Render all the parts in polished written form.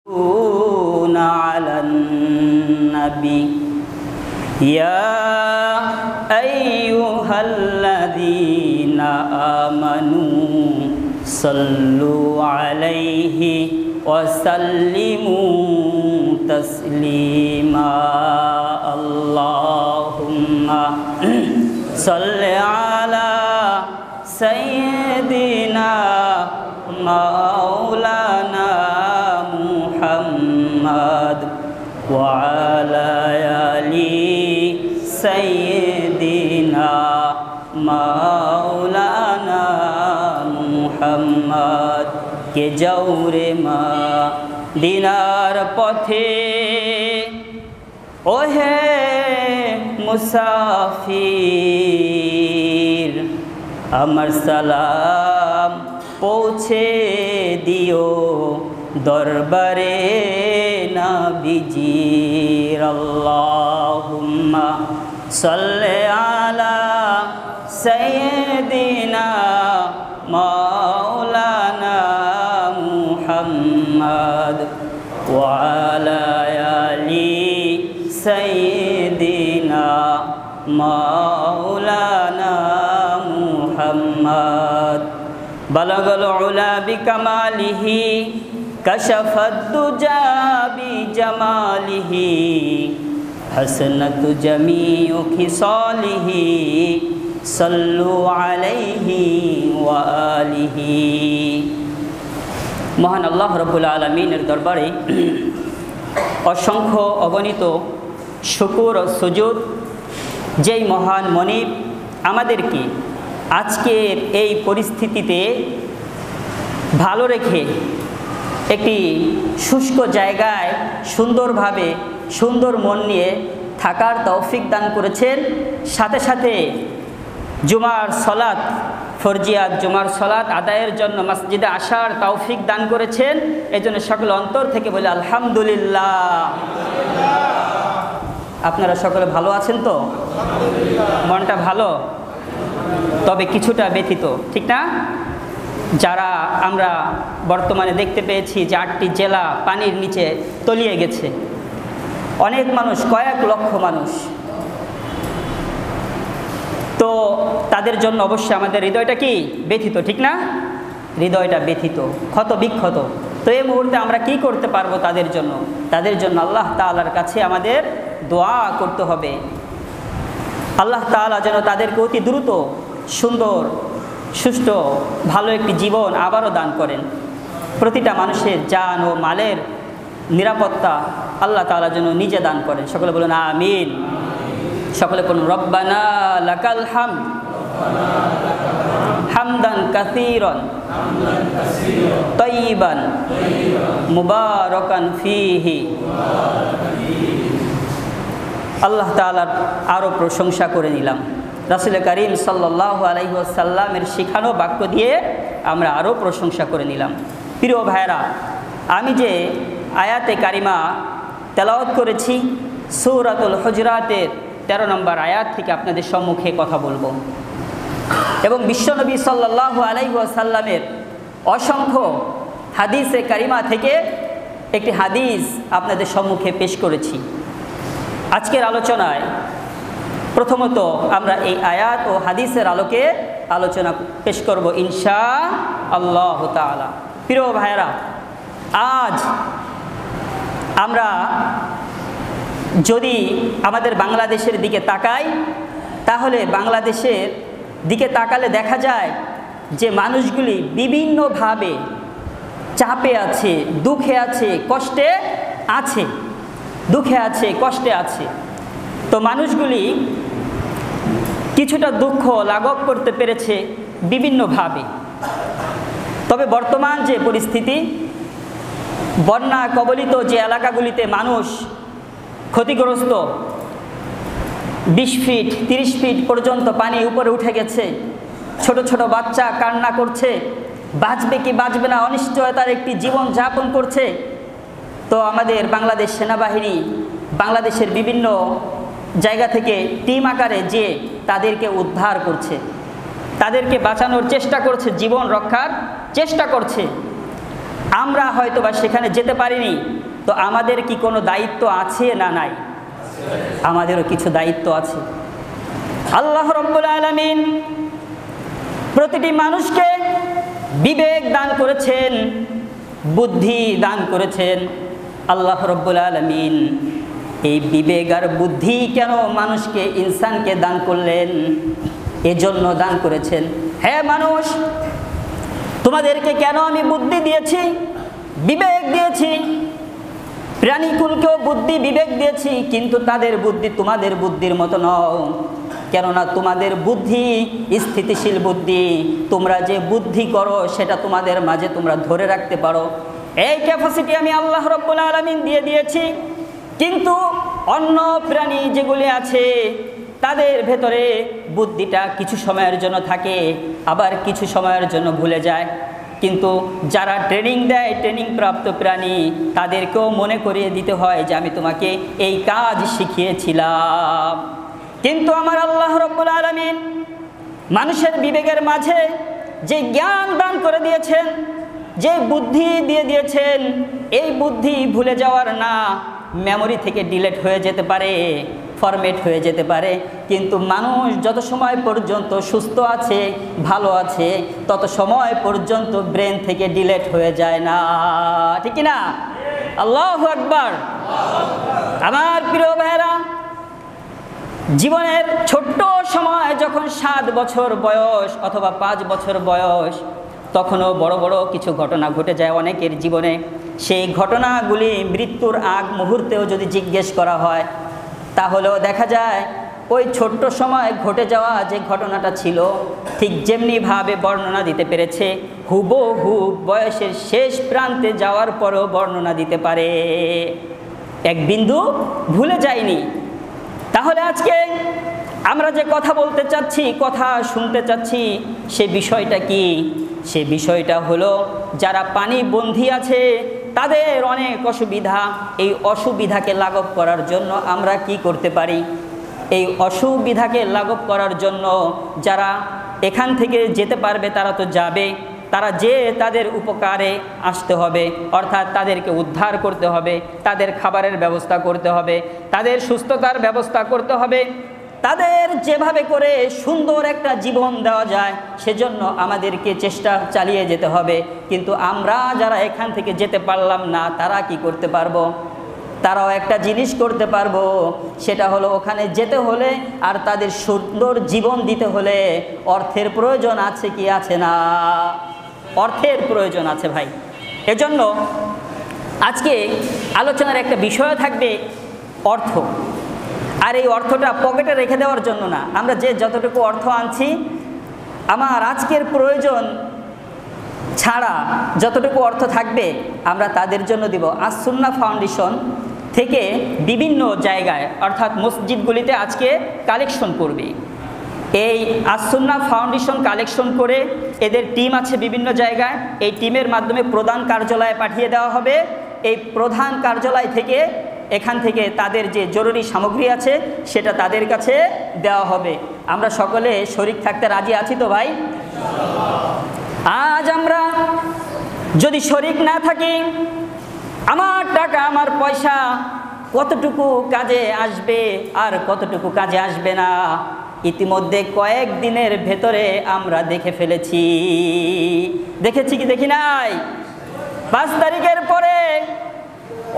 على النبي يا أيها الذين آمنوا صلوا عليه وسلموا تسليما اللهم صل على سيدنا مولانا محمد وعلى آل سيدنا مولانا محمد के जौरे मदीनार पथे ओहे मुसाफिर अमर सलाम पहुँचे दियो दरबारे नबीजीर अल्लाहुम्मा सल्ले अला सय्यदिना मौलाना मुहम्मद व अला आलि सय्यदिना मौलाना मुहम्मद बलगल उला बिकमालिही कशफद दुजा बिजमालिही हसनत जमीउ खिसालिही सल्लु अलैहि व आलिहि। महान अल्लाह रब्बुल आलमीनेर दरबारे असंख्य अगणित शुकुर और सुजूद जेई महान मनिब आमादेरके आजकेर এই পরিস্থিতিতে ভালো রেখে একটি শুষ্ক জায়গায় সুন্দরভাবে সুন্দর মন নিয়ে থাকার তৌফিক দান করেছেন। সাথে সাথে জুমার সলাত ফরজিয়াত জুমার সলাত আদায়ের জন্য মসজিদে আসার তৌফিক দান করেছেন। এজন্য সকল অন্তর থেকে বলে আলহামদুলিল্লাহ। আপনারা সকলে ভালো আছেন তো? মনটা ভালো, তবে কিছুটা ব্যথিত, ঠিক না? যারা আমরা বর্তমানে দেখতে পেয়েছি যে 8টি জেলা পানির নিচে তলিয়ে গেছে, অনেক মানুষ, কয়েক লক্ষ মানুষ, তো তাদের জন্য অবশ্যই আমাদের হৃদয়টা কি ব্যথিত, ঠিক না? হৃদয়টা ব্যথিত, ক্ষত বিক্ষত। তো এই মুহূর্তে আমরা কি করতে পারবো তাদের জন্য? তাদের জন্য আল্লাহ তাআলার কাছে আমাদের দোয়া করতে হবে। আল্লাহ তাআলা যেন তাদেরকে অতি দ্রুত সুন্দর সুষ্ঠু ভালো একটি জীবন আবারও দান করেন। প্রতিটা মানুষের জান ও মালের নিরাপত্তা আল্লাহ তাআলা যেন নিজে দান করেন। সকলে বলুন আমিন। সকলে বলুন রব্বানা লাকাল হামদ হামদান কাসীরান তাইয়িবান মুবারাকান ফীহি। আল্লাহ তাআলার আরও প্রশংসা করে নিলাম। রাসূল করিম সাল্লাল্লাহু আলাইহি ওয়াসাল্লামের শিখানো বাক্য দিয়ে আমরা আরও প্রশংসা করে নিলাম। প্রিয় ভাইরা, আমি যে আয়াতে কারিমা তেলাওয়াত করেছি সূরাতুল হুজরাতের 13 নম্বর আয়াত থেকে আপনাদের সম্মুখে কথা বলবো এবং বিশ্বনবী সাল্লাল্লাহু আলাইহি ওয়াসাল্লামের অসংখ্য হাদিসে কারিমা থেকে একটি হাদিস আপনাদের সম্মুখে পেশ করেছি। আজকের আলোচনায় প্রথমত আমরা এই আয়াত ও হাদিসের আলোকে আলোচনা পেশ করব ইনশাআল্লাহ তাআলা। প্রিয় ভাইরা, আজ আমরা যদি আমাদের বাংলাদেশের দিকে তাকাই, তাহলে বাংলাদেশের দিকে তাকালে দেখা যায় যে মানুষগুলি বিভিন্নভাবে চাপে আছে, দুঃখে আছে, কষ্টে আছে, দুঃখে আছে, কষ্টে আছে। তো মানুষগুলি কিছুটা দুঃখ লাঘব করতে পেরেছে বিভিন্নভাবে। তবে বর্তমান যে পরিস্থিতি, বন্যা কবলিত যে এলাকাগুলিতে মানুষ ক্ষতিগ্রস্ত, 20 ফিট 30 ফিট পর্যন্ত পানি উপরে উঠে গেছে, ছোট ছোট বাচ্চা কান্না করছে, বাঁচবে কি বাঁচবে না অনিশ্চয়তার একটি জীবন যাপন করছে। তো আমাদের বাংলাদেশ সেনাবাহিনী বাংলাদেশের বিভিন্ন জায়গা থেকে টিম আকারে যে তাদেরকে উদ্ধার করছে, তাদেরকে বাঁচানোর চেষ্টা করছে, জীবন রক্ষার চেষ্টা করছে। আমরা হয়তো বা সেখানে যেতে পারিনি, তো আমাদের কি কোনো দায়িত্ব আছে না নাই? আমাদেরও কিছু দায়িত্ব আছে। আল্লাহ রাব্বুল আলামিন প্রতিটি মানুষকে বিবেক দান করেছেন, বুদ্ধি দান করেছেন। আল্লাহ রাব্বুল আলামিন এই বিবেক আর বুদ্ধি কেন মানুষকে, ইনসানকে দান করলেন? এজন্য দান করেছেন, হে মানুষ, তোমাদেরকে কেন আমি বুদ্ধি দিয়েছি, বিবেক দিয়েছি। প্রাণীকুলকেও বুদ্ধি বিবেক দিয়েছি, কিন্তু তাদের বুদ্ধি তোমাদের বুদ্ধির মতো নয়। কেননা তোমাদের বুদ্ধি স্থিতিশীল বুদ্ধি, তোমরা যে বুদ্ধি করো সেটা তোমাদের মাঝে তোমরা ধরে রাখতে পারো, এই ক্যাপাসিটি আমি আল্লাহ রাব্বুল আলামিন দিয়ে দিয়েছি। কিন্তু অন্য প্রাণী যেগুলি আছে তাদের ভেতরে বুদ্ধিটা কিছু সময়ের জন্য থাকে, আবার কিছু সময়ের জন্য ভুলে যায়। কিন্তু যারা ট্রেনিং দেয়, ট্রেনিং প্রাপ্ত প্রাণী, তাদেরকেও মনে করিয়ে দিতে হয় যে আমি তোমাকে এই কাজ শিখিয়েছিলাম। কিন্তু আমার আল্লাহ রাব্বুল আলামিন মানুষের বিবেকের মাঝে যে জ্ঞান দান করে দিয়েছেন, যে বুদ্ধি দিয়ে দিয়েছেন, এই বুদ্ধি ভুলে যাওয়ার না, মেমোরি থেকে ডিলিট হয়ে যেতে পারে, ফরম্যাট হয়ে যেতে পারে। কিন্তু মানুষ যত সময় পর্যন্ত সুস্থ আছে, ভালো আছে, তত সময় পর্যন্ত ব্রেন থেকে ডিলিট হয়ে যায় না, ঠিক কি না? আল্লাহু আকবার। আমার প্রিয় ভাইরা, জীবনের ছোট্ট সময় যখন 7 বছর বয়স অথবা 5 বছর বয়স, তখনও বড় বড় কিছু ঘটনা ঘটে যায় অনেকের জীবনে। সেই ঘটনাগুলি মৃত্যুর আগ মুহূর্তেও যদি জিজ্ঞেস করা হয়, তাহলেও দেখা যায় ওই ছোট্ট সময় ঘটে যাওয়া যে ঘটনাটা ছিল, ঠিক যেমনিভাবে বর্ণনা দিতে পেরেছে, হুবহু বয়সের শেষ প্রান্তে যাওয়ার পরেও বর্ণনা দিতে পারে, এক বিন্দু ভুলে যায়নি। তাহলে আজকে আমরা যে কথা বলতে চাচ্ছি, কথা শুনতে চাচ্ছি, সে বিষয়টা কি? সে বিষয়টা হলো যারা পানি বন্দী আছে তাদের অনেক অসুবিধা। এই অসুবিধাকে লাঘব করার জন্য আমরা কি করতে পারি? এই অসুবিধাকে লাঘব করার জন্য যারা এখান থেকে যেতে পারবে তারা তো যাবে, তারা যে তাদের উপকারে আসতে হবে, অর্থাৎ তাদেরকে উদ্ধার করতে হবে, তাদের খাবারের ব্যবস্থা করতে হবে, তাদের সুস্থতার ব্যবস্থা করতে হবে, তাদের যেভাবে করে সুন্দর একটা জীবন দেওয়া যায় সেজন্য আমাদেরকে চেষ্টা চালিয়ে যেতে হবে। কিন্তু আমরা যারা এখান থেকে যেতে পারলাম না, তারা কি করতে পারবো? তারাও একটা জিনিস করতে পারবো, সেটা হলো ওখানে যেতে হলে আর তাদের সুন্দর জীবন দিতে হলে অর্থের প্রয়োজন আছে কি আছে না? অর্থের প্রয়োজন আছে ভাই। এজন্য আজকে আলোচনার একটা বিষয় থাকবে অর্থ। আর এই অর্থটা পকেটে রেখে দেওয়ার জন্য না, আমরা যে যতটুকু অর্থ আনছি আমার আজকের প্রয়োজন ছাড়া যতটুকু অর্থ থাকবে আমরা তাদের জন্য দিব। আস-সুন্নাহ ফাউন্ডেশন থেকে বিভিন্ন জায়গায় অর্থাৎ মসজিদগুলিতে আজকে কালেকশন করবে। এই আস-সুন্নাহ ফাউন্ডেশন কালেকশন করে এদের টিম আছে বিভিন্ন জায়গায়, এই টিমের মাধ্যমে প্রধান কার্যালয়ে পাঠিয়ে দেওয়া হবে। এই প্রধান কার্যালয় থেকে এখান থেকে তাদের যে জরুরি সামগ্রী আছে সেটা তাদের কাছে দেওয়া হবে। আমরা সকলে শরীক থাকতে রাজি আছি তো ভাই? আজ আমরা যদি শরীক না থাকি, আমার টাকা আমার পয়সা কতটুকু কাজে আসবে আর কতটুকু কাজে আসবে না ইতিমধ্যে কয়েক দিনের ভেতরে আমরা দেখে ফেলেছি। দেখেছি কি দেখি নাই? 5 তারিখের পরে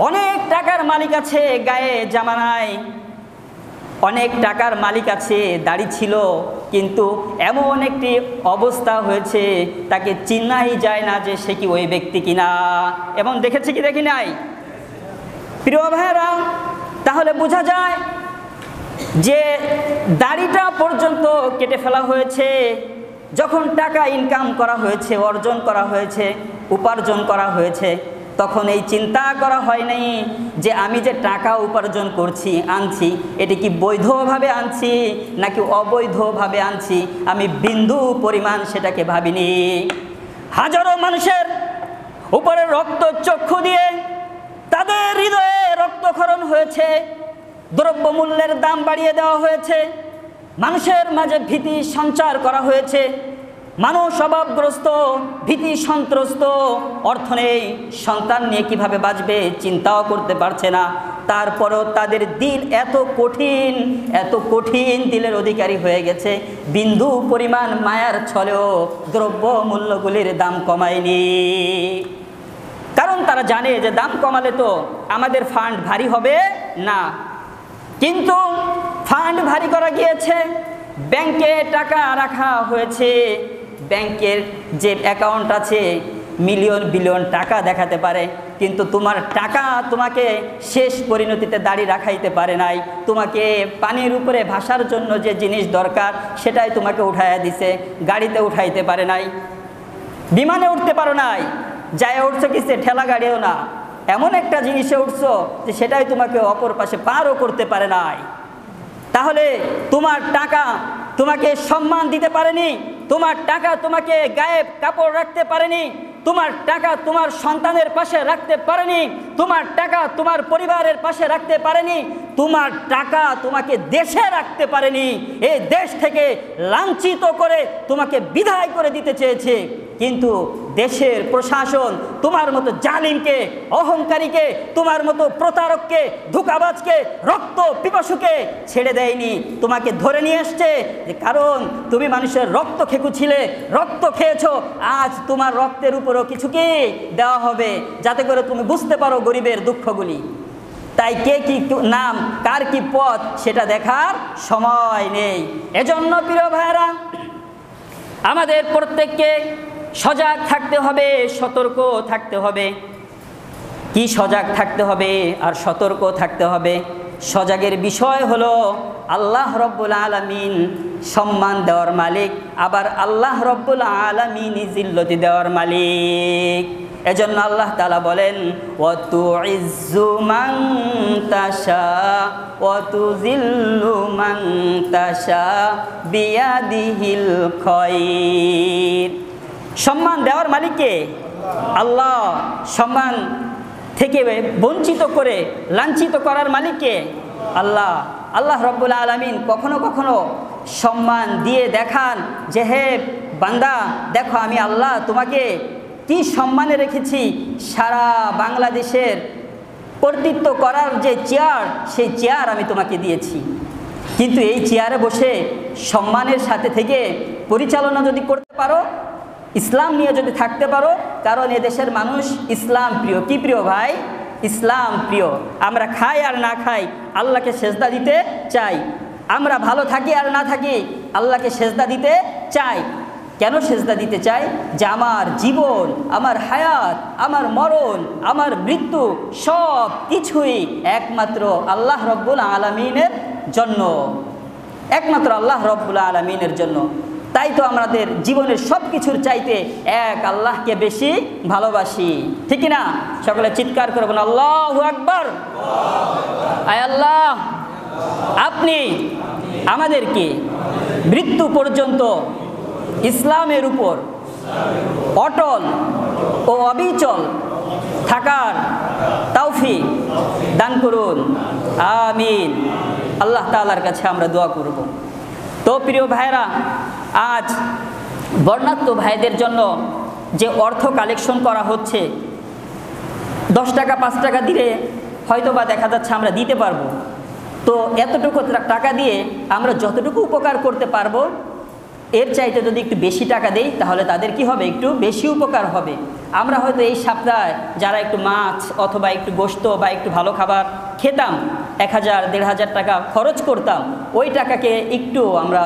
অনেক টাকার মালিক আছে, গায়ে জামা নাই, অনেক টাকার মালিক আছে, দাড়ি ছিল, কিন্তু এমন একটি অবস্থা হয়েছে তাকে চিনাই যায় না যে সে কি ওই ব্যক্তি কিনা। এবং দেখেছি কি দেখি নাই? প্রিয় ভাইরা, তাহলে বোঝা যায় যে দাড়িটা পর্যন্ত কেটে ফেলা হয়েছে। যখন টাকা ইনকাম করা হয়েছে, অর্জন করা হয়েছে, উপার্জন করা হয়েছে, তখন এই চিন্তা করা হয় নাই যে আমি যে টাকা উপার্জন করছি, আনছি, এটি কি বৈধভাবে আনছি নাকি অবৈধভাবে আনছি, আমি বিন্দু পরিমাণ সেটাকে ভাবিনি। হাজারো মানুষের উপরে রক্তচক্ষু দিয়ে তাদের হৃদয়ে রক্তক্ষরণ হয়েছে, দ্রব্যমূল্যের দাম বাড়িয়ে দেওয়া হয়েছে, মানুষের মাঝে ভীতি সঞ্চার করা হয়েছে, মানুষ অভাবগ্রস্ত, ভীতি সন্ত্রস্ত, অর্থ নেই, সন্তান নিয়ে কিভাবে বাঁচবে চিন্তাও করতে পারছে না। তারপরও তাদের দিল এত কঠিন দিলের অধিকারী হয়ে গেছে, বিন্দু পরিমাণ মায়ার ছলেও দ্রব্য মূল্যগুলির দাম কমায়নি। কারণ তারা জানে যে দাম কমালে তো আমাদের ফান্ড ভারী হবে না। কিন্তু ফান্ড ভারী করা গিয়েছে, ব্যাংকে টাকা রাখা হয়েছে, ব্যাংকের যে অ্যাকাউন্ট আছে মিলিয়ন বিলিয়ন টাকা দেখাতে পারে, কিন্তু তোমার টাকা তোমাকে শেষ পরিণতিতে দাড়ি রাখাইতে পারে নাই। তোমাকে পানির উপরে ভাসার জন্য যে জিনিস দরকার সেটাই তোমাকে উঠাইয়া দিছে, গাড়িতে উঠাইতে পারে নাই, বিমানে উঠতে পারো নাই, যায় উঠছো কিসে, ঠেলা গাড়িও না, এমন একটা জিনিসে উঠছো যে সেটাই তোমাকে অপর পাশে পারও করতে পারে নাই। তাহলে তোমার টাকা তোমাকে সম্মান দিতে পারেনি, তোমার টাকা তোমাকে গায়ে কাপড় রাখতে পারেনি, তোমার টাকা তোমার সন্তানের পাশে রাখতে পারেনি, তোমার টাকা তোমার পরিবারের পাশে রাখতে পারেনি, তোমার টাকা তোমাকে দেশে রাখতে পারেনি। এই দেশ থেকে লাঞ্ছিত করে তোমাকে বিদায় করে দিতে চেয়েছে, কিন্তু দেশের প্রশাসন তোমার মতো জালিমকে, অহংকারীকে, তোমার মতো প্রতারককে, ধোঁকাবাজকে, রক্ত পিপাসুকে ছেড়ে দেয়নি, তোমাকে ধরে নিয়ে এসছে। যে কারণ তুমি মানুষের রক্ত খেকুছিলে, রক্ত খেয়েছো, আজ তোমার রক্তের উপরও কিছু কি দেওয়া হবে যাতে করে তুমি বুঝতে পারো গরিবের দুঃখগুলি। তাই কে কি নাম, কার কি পথ সেটা দেখার সময় নেই। এজন্য প্রিয় ভাইরা, আমাদের প্রত্যেককে সজাগ থাকতে হবে, সতর্ক থাকতে হবে। কি সজাগ থাকতে হবে আর সতর্ক থাকতে হবে? সজাগের বিষয় হলো আল্লাহ রব্বুল আলামিন সম্মান দেওয়ার মালিক, আবার আল্লাহ রব্বুল আলামিন জিল্লতি দেওয়ার মালিক। এজন্য আল্লাহ তাআলা বলেন, ওয়া তুইজ্জু মান তাশা ওয়া তুযিল্লু মান তাশা বিয়াদিহিল খায়র। সম্মান দেওয়ার মালিক কে? আল্লাহ। সম্মান থেকে বঞ্চিত করে লাঞ্ছিত করার মালিক কে? আল্লাহ। আল্লাহ রব্বুল আলামিন কখনো কখনো সম্মান দিয়ে দেখান যে হে বান্দা, দেখো আমি আল্লাহ তোমাকে কি সম্মানে রেখেছি। সারা বাংলাদেশের কর্তৃত্ব করার যে চেয়ার, সেই চেয়ার আমি তোমাকে দিয়েছি। কিন্তু এই চেয়ারে বসে সম্মানের সাথে থেকে পরিচালনা যদি করতে পারো, ইসলাম নিয়ে যদি থাকতে পারো, কারণ এদেশের মানুষ ইসলাম প্রিয়। কি প্রিয় ভাই? ইসলাম প্রিয়। আমরা খাই আর না খাই আল্লাহকে সেজদা দিতে চাই, আমরা ভালো থাকি আর না থাকি আল্লাহকে সেজদা দিতে চাই। কেন সেজদা দিতে চাই? যে আমার জীবন, আমার হায়াত, আমার মরণ, আমার মৃত্যু সব কিছুই একমাত্র আল্লাহ রব্বুল আলামিনের জন্য, একমাত্র আল্লাহ রব্বুল আলামিনের জন্য। তাই তো আমাদের জীবনের সব কিছুর চাইতে এক আল্লাহকে বেশি ভালোবাসি, ঠিক না? সকলে চিৎকার করে বলুন আল্লাহু আকবার। আয় আল্লাহ, আপনি আমাদেরকে মৃত্যু পর্যন্ত ইসলামের উপর অটল ও অবিচল থাকার তৌফিক দান করুন, আমিন। আল্লাহ তাআলার কাছে আমরা দোয়া করব। তো প্রিয় ভাইরা, আজ বর্ণাঢ্য ভাইদের জন্য যে অর্থ কালেকশন করা হচ্ছে, 10 টাকা 5 টাকা দিলে হয়তো বা দেখা যাচ্ছে আমরা দিতে পারবো। তো এতটুকু টাকা দিয়ে আমরা যতটুকু উপকার করতে পারবো, এর চাইতে যদি একটু বেশি টাকা দেই তাহলে তাদের কি হবে? একটু বেশি উপকার হবে। আমরা হয়তো এই সপ্তাহে যারা একটু মাছ অথবা একটু গোশত বা একটু ভালো খাবার খেতাম, 1000-1500 টাকা খরচ করতাম, ওই টাকাকে একটু আমরা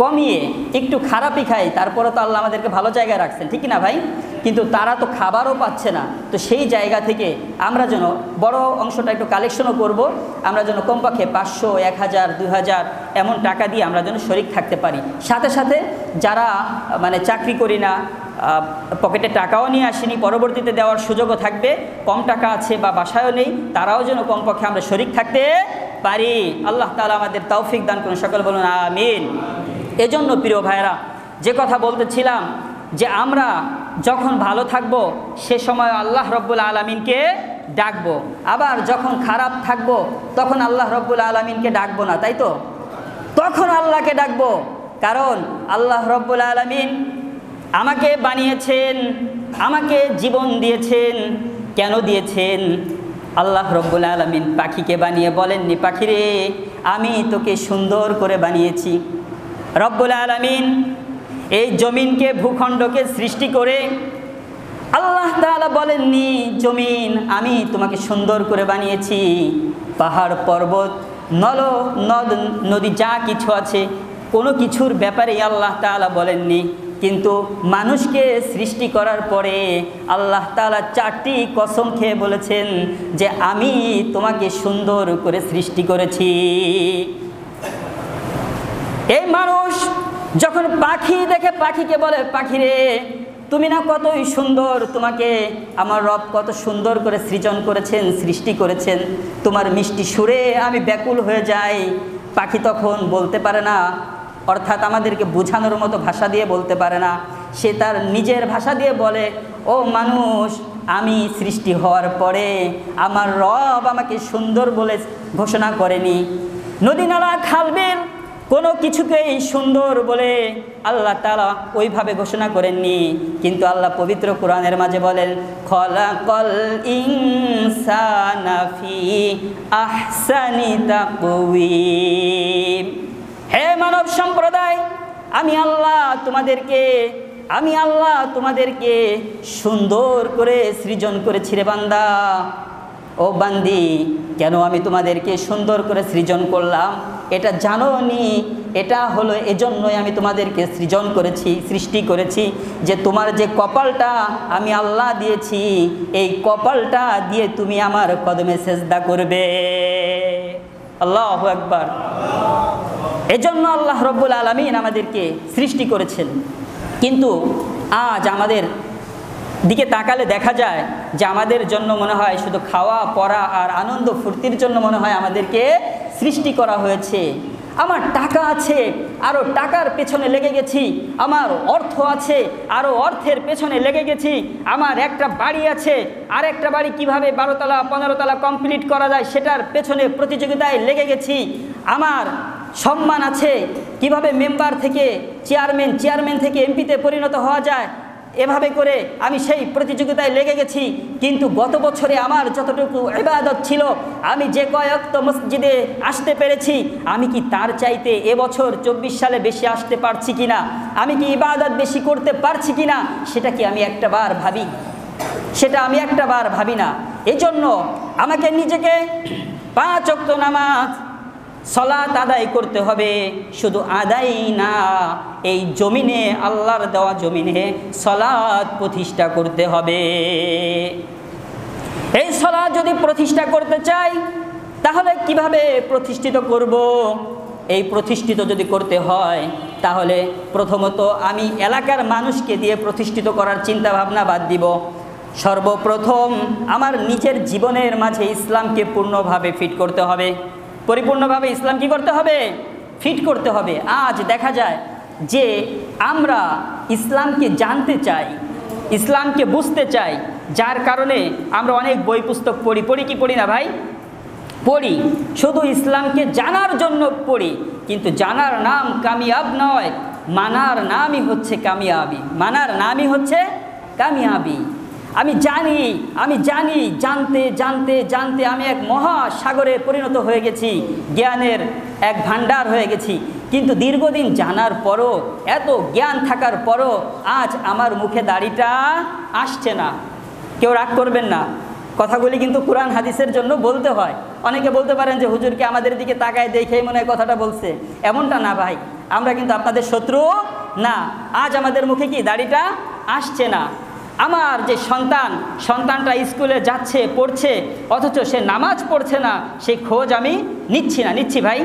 কমিয়ে একটু খারাপই খাই, তারপরে তো আল্লাহ আমাদেরকে ভালো জায়গায় রাখছেন, ঠিক না ভাই? কিন্তু তারা তো খাবারও পাচ্ছে না। তো সেই জায়গা থেকে আমরা যেন বড় অংশটা একটু কালেকশনও করব, আমরা যেন কমপক্ষে 500, 1000, 2000 এমন টাকা দিয়ে আমরা যেন শরিক থাকতে পারি। সাথে সাথে যারা মানে চাকরি করি না, পকেটে টাকাও নিয়ে আসেনি, পরবর্তীতে দেওয়ার সুযোগও থাকবে, কম টাকা আছে বা বাসায়ও নেই, তারাও যেন কমপক্ষে আমরা শরিক থাকতে পারি। আল্লাহ তাআলা আমাদের তৌফিক দান করুন, সকল বলুন আমিন। এজন্য প্রিয় ভাইরা, যে কথা বলতেছিলাম যে আমরা যখন ভালো থাকবো সে সময় আল্লাহ রব্বুল আলামিনকে ডাকবো, আবার যখন খারাপ থাকবো তখন আল্লাহ রব্বুল আলামিনকে ডাকবো না, তাই তো? তখন আল্লাহকে ডাকবো, কারণ আল্লাহ রব্বুল আলামিন আমাকে বানিয়েছেন, আমাকে জীবন দিয়েছেন। কেন দিয়েছেন? আল্লাহ রব্বুল আলামিন পাখিকে বানিয়ে বলেননি, পাখিরে আমি তোকে সুন্দর করে বানিয়েছি। রব্বুল আলামিন এই জমিনকে, ভূখণ্ডকে সৃষ্টি করে আল্লাহ তাআলা বলেননি, জমিন আমি তোমাকে সুন্দর করে বানিয়েছি। পাহাড়, পর্বত, নদ নদী যা কিছু আছে কোনো কিছুর ব্যাপারেই আল্লাহ তাআলা বলেননি। কিন্তু মানুষকে সৃষ্টি করার পরে আল্লাহ তাআলা 4টি কসম খেয়ে বলেছেন যে আমি তোমাকে সুন্দর করে সৃষ্টি করেছি। এই মানুষ যখন পাখি দেখে পাখিকে বলে, পাখিরে তুমি না কতই সুন্দর, তোমাকে আমার রব কত সুন্দর করে সৃজন করেছেন, সৃষ্টি করেছেন, তোমার মিষ্টি সুরে আমি ব্যাকুল হয়ে যাই। পাখি তখন বলতে পারে না, অর্থাৎ আমাদেরকে বোঝানোর মতো ভাষা দিয়ে বলতে পারে না। সে তার নিজের ভাষা দিয়ে বলে, ও মানুষ, আমি সৃষ্টি হওয়ার পরে আমার রব আমাকে সুন্দর বলে ঘোষণা করেনি। নদী, নালা, খাল-বিল কোনো কিছুকেই সুন্দর বলে আল্লাহ তাআলা ওইভাবে ঘোষণা করেননি। কিন্তু আল্লাহ পবিত্র কোরআনের মাঝে বলেন, খলাকাল ইনসানা ফি আহসানি তাকওয়িম। হে মানব সম্প্রদায়, আমি আল্লাহ তোমাদেরকে সুন্দর করে সৃজন করেছি রে বান্দা। ও বান্দি, কেন আমি তোমাদেরকে সুন্দর করে সৃজন করলাম এটা জানো নি? এটা হলো এজন্যই আমি তোমাদেরকে সৃষ্টি করেছি যে তোমার যে কপালটা আমি আল্লাহ দিয়েছি, এই কপালটা দিয়ে তুমি আমার কদমে সেজদা করবে। আল্লাহু আকবার। এজন্য আল্লাহ রব্বুল আলামিন আমাদেরকে সৃষ্টি করেছেন। কিন্তু আজ আমাদের দিকে তাকালে দেখা যায় যে আমাদের জন্য মনে হয় শুধু খাওয়া, পড়া আর আনন্দ ফুর্তির জন্য মনে হয় আমাদেরকে সৃষ্টি করা হয়েছে। আমার টাকা আছে, আরও টাকার পেছনে লেগে গেছি। আমার অর্থ আছে, আরও অর্থের পেছনে লেগে গেছি। আমার একটা বাড়ি আছে, আর একটা বাড়ি কিভাবে 12 তলা 15 তলা কমপ্লিট করা যায় সেটার পেছনে প্রতিযোগিতায় লেগে গেছি। আমার সম্মান আছে, কিভাবে মেম্বার থেকে চেয়ারম্যান থেকে এমপিতে পরিণত হওয়া যায়, এভাবে করে আমি সেই প্রতিযোগিতায় লেগে গেছি। কিন্তু গত বছরে আমার যতটুকু ইবাদত ছিল, আমি যে কয়েকটা মসজিদে আসতে পেরেছি, আমি কি তার চাইতে এবছর 24 সালে বেশি আসতে পারছি কিনা, আমি কি ইবাদত বেশি করতে পারছি কিনা, সেটা কি আমি একটা বার ভাবি? সেটা আমি একটা বার ভাবি না। এজন্য আমাকে নিজেকে 5 ওয়াক্ত নামাজ, সালাত আদায় করতে হবে। শুধু আদায় না, এই জমিনে, আল্লাহর দেওয়া জমিনে সালাত প্রতিষ্ঠা করতে হবে। এই সালাত যদি প্রতিষ্ঠা করতে চাই তাহলে কিভাবে প্রতিষ্ঠিত করব? এই প্রতিষ্ঠিত যদি করতে হয় তাহলে প্রথমত আমি এলাকার মানুষকে দিয়ে প্রতিষ্ঠিত করার চিন্তা ভাবনা বাদ দিব। সর্বপ্রথম আমার নিজের জীবনের মাঝে ইসলামকে পূর্ণভাবে ফিট করতে হবে। পরিপূর্ণভাবে ইসলাম কি করতে হবে? ফিট করতে হবে। আজ দেখা যায় যে আমরা ইসলামকে জানতে চাই, ইসলামকে বুঝতে চাই, যার কারণে আমরা অনেক বই পুস্তক পড়ি কি পড়ি না ভাই? পড়ি। শুধু ইসলামকে জানার জন্য পড়ি, কিন্তু জানার নাম কামিয়াব নয়, মানার নামই হচ্ছে কামিয়াবি। মানার নামই হচ্ছে কামিয়াবি। আমি জানি জানতে জানতে জানতে আমি এক মহাসাগরে পরিণত হয়ে গেছি, জ্ঞানের এক ভান্ডার হয়ে গেছি। কিন্তু দীর্ঘদিন জানার পরও, এত জ্ঞান থাকার পরও আজ আমার মুখে দাড়িটা আসছে না। কেউ রাগ করবেন না, কথাগুলি কিন্তু কোরআন হাদিসের জন্য বলতে হয়। অনেকে বলতে পারেন যে হুজুরকে আমাদের দিকে তাকায় দেখেই মনে হয় কথাটা বলছে। এমনটা না ভাই, আমরা কিন্তু আপনাদের শত্রু না। আজ আমাদের মুখে কি দাড়িটা আসছে না। আমার যে সন্তানটা স্কুলে যাচ্ছে, পড়ছে, অথচ সে নামাজ পড়ছে না, সেই খোঁজ আমি নিচ্ছি ভাই,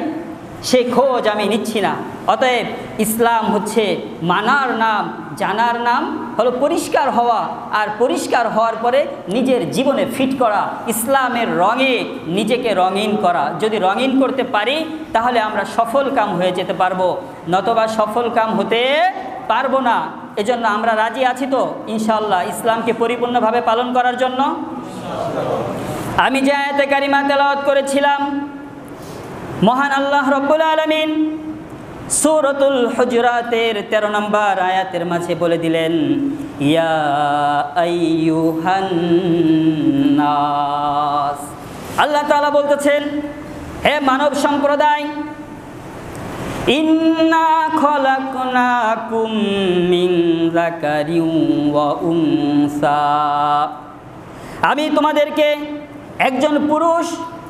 সেই খোঁজ আমি নিচ্ছি না। অতএব ইসলাম হচ্ছে মানার নাম, জানার নাম হলো পরিষ্কার হওয়া, আর পরিষ্কার হওয়ার পরে নিজের জীবনে ফিট করা, ইসলামের রঙে নিজেকে রঙিন করা। যদি রঙিন করতে পারি তাহলে আমরা সফল কাম হয়ে যেতে পারবো, নতবা সফল কাম হতে পারবো না। এজন্য আমরা রাজি আছি তো ইনশাআল্লাহ ইসলামকে পরিপূর্ণভাবে পালন করার জন্য? আমি যে আয়াতে কারিমা তেলাওয়াত করেছিলাম, মহান আল্লাহ রব্বুল আলামিন সূরাতুল হুজুরাতের 13 নম্বর আয়াতের মাঝে বলে দিলেন, ইয়া আইয়ুহান নাস। আল্লাহ তাআলা বলতেছেন, হে মানব সম্প্রদায়, ইন্না খলাকনাকুম মিন যাকারিন ওয়া উনসা, আমি তোমাদেরকে একজন পুরুষ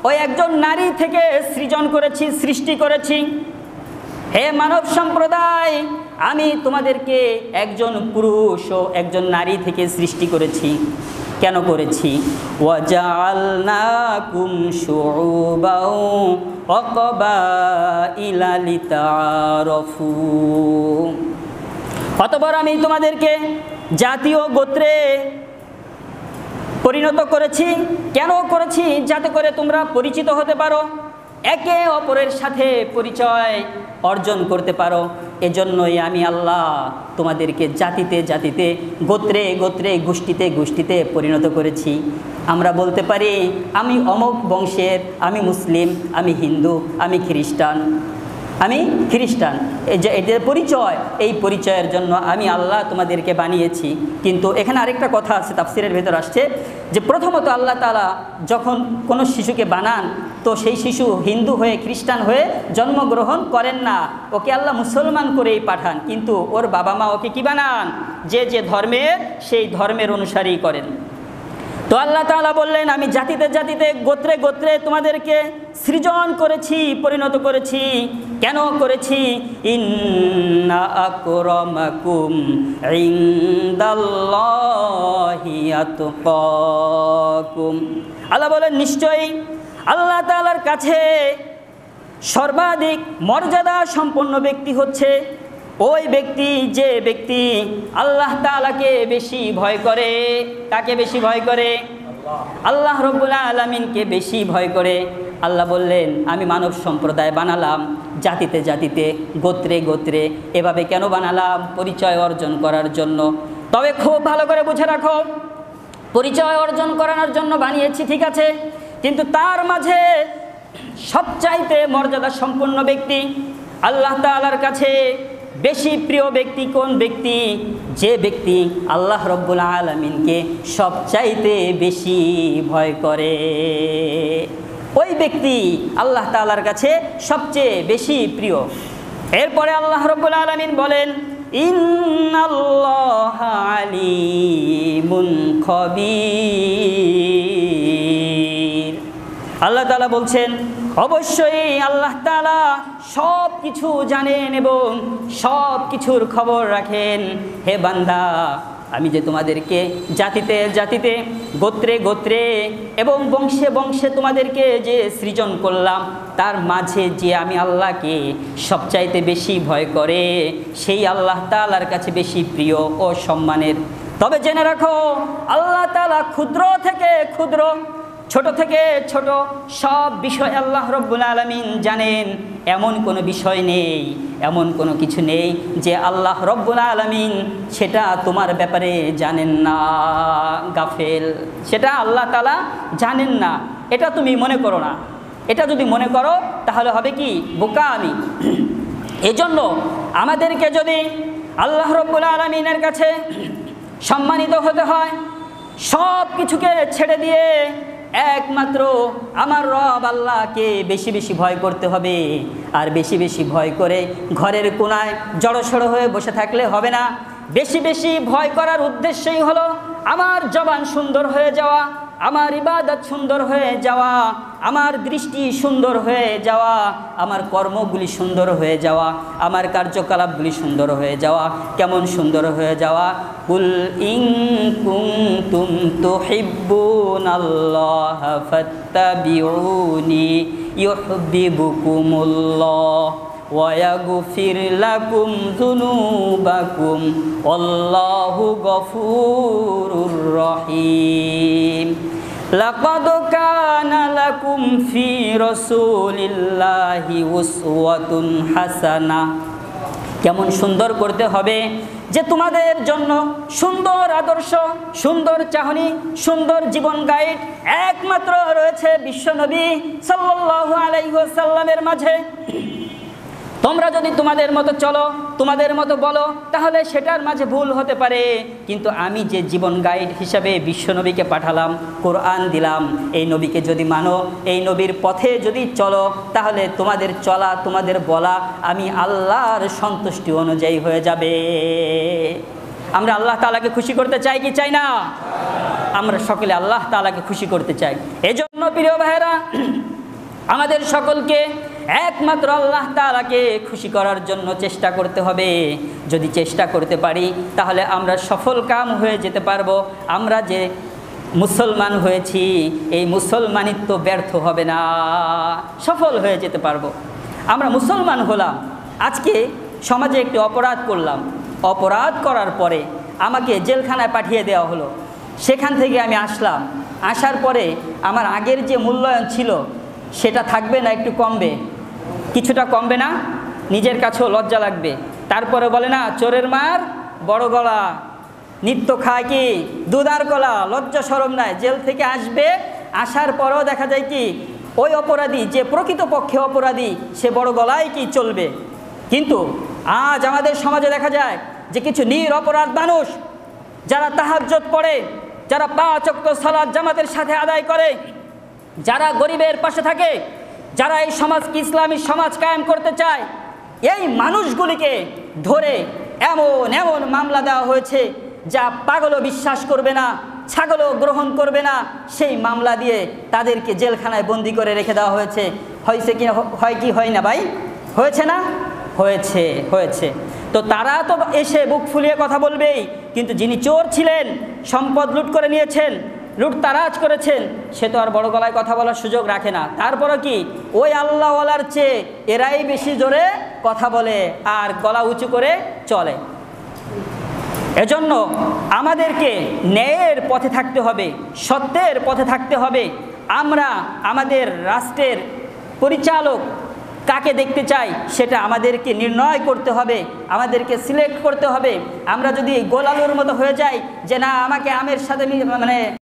ও একজন নারী থেকে সৃজন করেছি, সৃষ্টি করেছি। হে মানব সম্প্রদায়, আমি তোমাদেরকে একজন পুরুষ ও একজন নারী থেকে সৃষ্টি করেছি। কেন করেছি? ওয়াজআলনাকুম শুউবাও ওয়া ক্বাবাইলা লিতাআরাফু, অতঃপর আমি তোমাদেরকে জাতি ও গোত্রে পরিণত করেছি। কেন করেছি? যাতে করে তোমরা পরিচিত হতে পারো, একে অপরের সাথে পরিচয় অর্জন করতে পারো। এজন্যই আমি আল্লাহ তোমাদেরকে জাতিতে জাতিতে, গোত্রে গোত্রে, গোষ্ঠীতে গোষ্ঠীতে পরিণত করেছি। আমরা বলতে পারি আমি অমুক বংশের, আমি মুসলিম, আমি হিন্দু, আমি খ্রিস্টান। এই যে এদের পরিচয়, এই পরিচয়ের জন্য আমি আল্লাহ তোমাদেরকে বানিয়েছি। কিন্তু এখানে আরেকটা কথা আছে, তাফসিরের ভেতর আসছে যে প্রথমত আল্লাহ তাআলা যখন কোনো শিশুকে বানান, তো সেই শিশু হিন্দু হয়ে, খ্রিস্টান হয়ে জন্মগ্রহণ করেন না, ওকে আল্লাহ মুসলমান করেই পাঠান। কিন্তু ওর বাবা মা ওকে কি বানান? যে যে ধর্মের, সেই ধর্মের অনুসারী করেন। তো আল্লাহ তাআলা বললেন, আমি জাতিতে জাতিতে, গোত্রে গোত্রে তোমাদেরকে সৃজন করেছি, পরিণত করেছি। কেন করেছি? ইন্না আকরামাকুম ইনদাল্লাহি আতকাকুম, আল্লাহ বলেন নিশ্চয়ই আল্লাহ তাআলার কাছে সর্বাধিক মর্যাদা সম্পন্ন ব্যক্তি হচ্ছে ওই ব্যক্তি, যে ব্যক্তি আল্লাহ তাআলাকে বেশি ভয় করে। কাকে বেশি ভয় করে? আল্লাহ রাব্বুল আলামিনকে বেশি ভয় করে। আল্লাহ বললেন, আমি মানব সম্প্রদায় বানালাম জাতিতে জাতিতে, গোত্রে গোত্রে। এভাবে কেন বানালাম? পরিচয় অর্জন করার জন্য। তবে খুব ভালো করে বুঝে রাখো, পরিচয় অর্জন করানোর জন্য বানিয়েছি, ঠিক আছে, কিন্তু তার মাঝে সবচাইতে মর্যাদা সম্পন্ন ব্যক্তি, আল্লাহ তাআলার কাছে বেশি প্রিয় ব্যক্তি কোন ব্যক্তি? যে ব্যক্তি আল্লাহ রাব্বুল আলামিনকে সবচাইতে বেশি ভয় করে, ওই ব্যক্তি আল্লাহ তাআলার কাছে সবচেয়ে বেশি প্রিয়। এরপরে আল্লাহ রাব্বুল আলামিন বলেন, ইন্নাল্লাহা আলিমুন খবীর। আল্লাহ তাআলা বলছেন, অবশ্যই আল্লাহ তাআলা সব কিছু জানেন এবং সব কিছুর খবর রাখেন। হে বান্দা, আমি যে তোমাদেরকে জাতিতে জাতিতে, গোত্রে গোত্রে এবং বংশে বংশে তোমাদেরকে যে সৃজন করলাম, তার মাঝে যে আমি আল্লাহকে সবচাইতে বেশি ভয় করে, সেই আল্লাহ তাআলার কাছে বেশি প্রিয় ও সম্মানের। তবে জেনে রাখো, আল্লাহ তাআলা ক্ষুদ্র থেকে ক্ষুদ্র, ছোট থেকে ছোট সব বিষয় আল্লাহ রাব্বুল আলামিন জানেন। এমন কোনো বিষয় নেই, এমন কোনো কিছু নেই যে আল্লাহ রাব্বুল আলামিন সেটা তোমার ব্যাপারে জানেন না। গাফেল, সেটা আল্লাহ তাআলা জানেন না, এটা তুমি মনে করো না। এটা যদি মনে করো তাহলে হবে কি? বোকা আমি। এজন্য আমাদেরকে যদি আল্লাহ রাব্বুল আলামিনের কাছে সম্মানিত হতে হয়, সব কিছুকে ছেড়ে দিয়ে একমাত্র আমার রব আল্লাহকে বেশি বেশি ভয় করতে হবে। আর বেশি বেশি ভয় করে ঘরের কোনায় জড়সড় হয়ে বসে থাকলে হবে না। বেশি বেশি ভয় করার উদ্দেশ্যই হলো আমার জবান সুন্দর হয়ে যাওয়া, আমার ইবাদত সুন্দর হয়ে যাওয়া, আমার দৃষ্টি সুন্দর হয়ে যাওয়া, আমার কর্মগুলি সুন্দর হয়ে যাওয়া, আমার কার্যকলাপগুলি সুন্দর হয়ে যাওয়া। কেমন সুন্দর হয়ে যাওয়া? কুল ইন কুনতুম তুহিব্বুনাল্লাহ ফাত্তাবিউনি ইউহিব্বুকুমুল্লাহ ওয়ায়াগফির লাকুম যুনুবাকুম আল্লাহু গফুরুর রহিম। লাকাদ কানা লাকুম ফি রাসূলিল্লাহি উসওয়াতুন হাসানাহ। কেমন সুন্দর করতে হবে যে তোমাদের জন্য সুন্দর আদর্শ, সুন্দর চাহনি, সুন্দর জীবন গাইড একমাত্র রয়েছে বিশ্বনবী সাল্লাল্লাহু আলাইহি ওয়াসাল্লামের মাঝে। তো তোমরা যদি তোমাদের মতো চলো, তোমাদের মতো বলো, তাহলে সেটার মাঝে ভুল হতে পারে, কিন্তু আমি যে জীবন গাইড হিসাবে বিশ্বনবীকে পাঠালাম, কোরআন দিলাম, এই নবীকে যদি মানো, এই নবীর পথে যদি চলো, তাহলে তোমাদের চলা, তোমাদের বলা আমি আল্লাহর সন্তুষ্টি অনুযায়ী হয়ে যাবে। আমরা আল্লাহ তাআলাকে খুশি করতে চাই কি চাই না? আমরা সকলে আল্লাহ তাআলাকে খুশি করতে চাই। এজন্য প্রিয় ভাইরা, আমাদের সকলকে একমাত্র আল্লাহ তাআলাকে খুশি করার জন্য চেষ্টা করতে হবে। যদি চেষ্টা করতে পারি তাহলে আমরা সফল কাম হয়ে যেতে পারবো। আমরা যে মুসলমান হয়েছি, এই মুসলমানিত্ব ব্যর্থ হবে না, সফল হয়ে যেতে পারবো। আমরা মুসলমান হলাম, আজকে সমাজে একটি অপরাধ করলাম, অপরাধ করার পরে আমাকে জেলখানায় পাঠিয়ে দেওয়া হলো। সেখান থেকে আমি আসলাম, আসার পরে আমার আগের যে মূল্যায়ন ছিল সেটা থাকবে না, একটু কমবে, কিছুটা কমবে না, নিজের কাছেও লজ্জা লাগবে। তারপরে বলে না, চোরের মার বড় গলা, নিত্য খায় কি দুধ আর কলা, লজ্জা শরম নাই। জেল থেকে আসবে, আসার পরেও দেখা যায় কি ওই অপরাধী যে প্রকৃতপক্ষে অপরাধী সে বড় গলায় কি চলবে। কিন্তু আজ আমাদের সমাজে দেখা যায় যে কিছু নিরপরাধ মানুষ যারা তাহাজ্জুদ পড়ে, যারা 5 ওয়াক্ত সালাত জামাতের সাথে আদায় করে, যারা গরিবের পাশে থাকে, যারা এই সমাজকে ইসলামী সমাজ কায়েম করতে চায়, এই মানুষগুলিকে ধরে এমন এমন মামলা দেওয়া হয়েছে যা পাগলও বিশ্বাস করবে না, ছাগলও গ্রহণ করবে না। সেই মামলা দিয়ে তাদেরকে জেলখানায় বন্দি করে রেখে দেওয়া হয়েছে। হয়েছে কি হয় কি হয় না ভাই? হয়েছে না? হয়েছে, হয়েছে। তো তারা তো এসে বুক ফুলিয়ে কথা বলবেই, কিন্তু যিনি চোর ছিলেন, সম্পদ লুট করে নিয়েছেন, লুটতারাজ করেছেন, সে তো আর বড় গলায় কথা বলার সুযোগ রাখে না। তারপরে কি ওই আল্লাহওয়ালার চেয়ে এরাই বেশি জোরে কথা বলে আর গলা উঁচু করে চলে। এজন্য আমাদেরকে ন্যায়ের পথে থাকতে হবে, সত্যের পথে থাকতে হবে। আমরা আমাদের রাষ্ট্রের পরিচালক কাকে দেখতে চাই সেটা আমাদেরকে নির্ণয় করতে হবে, আমাদেরকে সিলেক্ট করতে হবে। আমরা যদি গোলালুর মতো হয়ে যাই যে না আমাকে আমের সাথে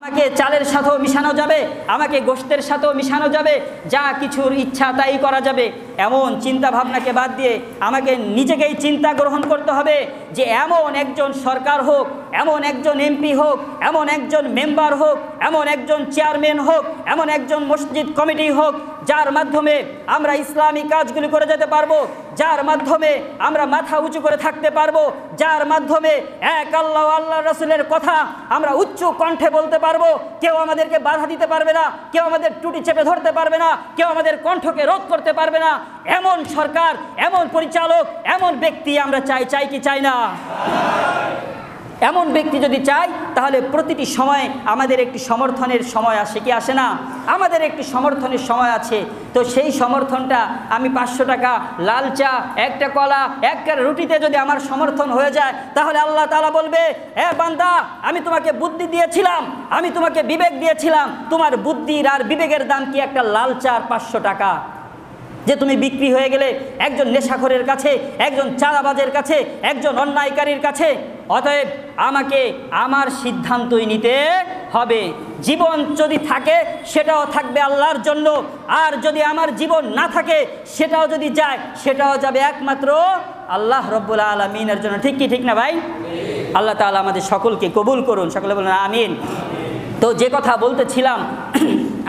আমাকে চালের সাথেও মিশানো যাবে, আমাকে গোশতের সাথেও মিশানো যাবে, যা কিছুর ইচ্ছা তাই করা যাবে, এমন চিন্তা ভাবনাকে বাদ দিয়ে আমাকে নিজেকেই চিন্তা গ্রহণ করতে হবে যে এমন একজন সরকার হোক, এমন একজন এমপি হোক, এমন একজন মেম্বার হোক, এমন একজন চেয়ারম্যান হোক, এমন একজন মসজিদ কমিটি হোক, যার মাধ্যমে আমরা ইসলামী কাজগুলি করে যেতে পারবো, যার মাধ্যমে আমরা মাথা উঁচু করে থাকতে পারবো, যার মাধ্যমে এক আল্লাহ আল্লাহ রাসূলের কথা আমরা উচ্চ কণ্ঠে বলতে পারবো। কেউ আমাদেরকে বাধা দিতে পারবে না, কেউ আমাদের টুটি চেপে ধরতে পারবে না, কেউ আমাদের কণ্ঠকে রোধ করতে পারবে না। এমন সরকার, এমন পরিচালক, এমন ব্যক্তি আমরা চাই কি চাই না? এমন ব্যক্তি যদি চাই তাহলে প্রতিটি সময় আমাদের একটি সমর্থনের সময় আসে কি আসে না? আমাদের একটি সমর্থনের সময় আছে। তো সেই সমর্থনটা আমি 500 টাকা, লাল চা, একটা কলা, একটা রুটিতে যদি আমার সমর্থন হয়ে যায়, তাহলে আল্লাহ তাআলা বলবে, এ বান্দা আমি তোমাকে বুদ্ধি দিয়েছিলাম, আমি তোমাকে বিবেক দিয়েছিলাম, তোমার বুদ্ধির আর বিবেকের দাম কি একটা লাল চার 500 টাকা? যে তুমি বিক্রি হয়ে গেলে একজন নেশাখোরের কাছে, একজন চাঁদাবাজের কাছে, একজন অন্যায়কারীর কাছে। অতএব আমাকে আমার সিদ্ধান্তই নিতে হবে। জীবন যদি থাকে সেটাও থাকবে আল্লাহর জন্য, আর যদি আমার জীবন না থাকে সেটাও যদি যায় সেটাও যাবে একমাত্র আল্লাহ রব্বুল আলামিনের জন্য। ঠিক কি ঠিক না ভাই? আল্লাহ তাআলা আমাদের সকলকে কবুল করুন, সকলে বলুন আমিন। তো যে কথা বলতেছিলাম,